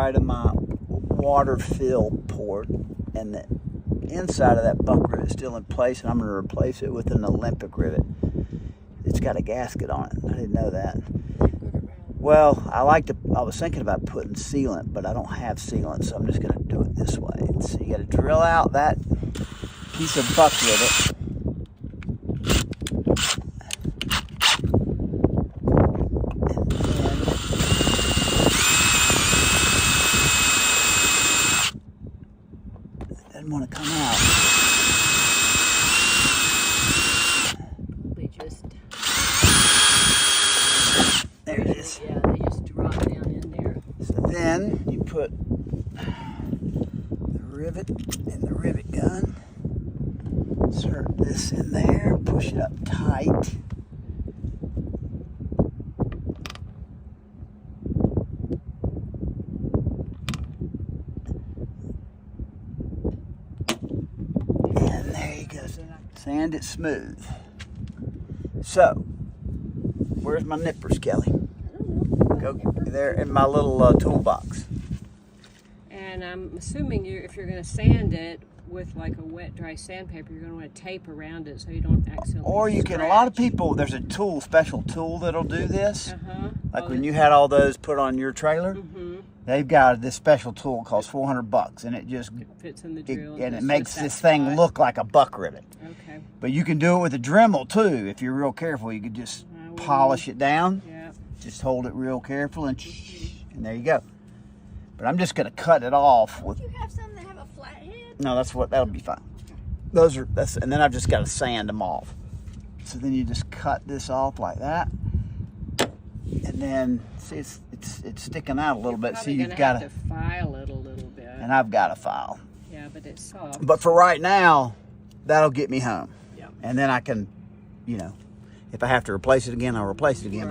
right of my water fill port, and the inside of that buck rivet is still in place, and I'm going to replace it with an Olympic rivet. It's got a gasket on it. I didn't know that. Well, I was thinking about putting sealant, but I don't have sealant, so I'm just going to do it this way. So you got to drill out that piece of buck rivet. Doesn't want to come out. They just... There it is. Yeah, they just drop down in there. So then you put the rivet in the rivet gun. Insert this in there, push it up tight. And there you go. Sand it smooth. So, where's my nippers, Kelly? Go there in my little toolbox. And I'm assuming if you're going to sand it with like a wet, dry sandpaper, you're going to want to tape around it so you don't accidentally Or you can, a lot of people, there's a tool, special tool that'll do this. Like when you had all those put on your trailer, they've got this special tool, costs $400, and it just fits in the drill. And it makes this thing look like a buck rivet. Okay. But you can do it with a Dremel too. If you're real careful, you could just polish it down. Yeah. Just hold it real careful, and there you go. But I'm just going to cut it off. Don't you have some that have a flat head? No, that'll be fine. And then I've just got to sand them off. So then you just cut this off like that, and then see it's sticking out a little bit. So you've got to file it a little bit. And I've got to file. Yeah, but it's soft. But for right now, that'll get me home. Yeah. And then I can, if I have to replace it again, I'll replace it again.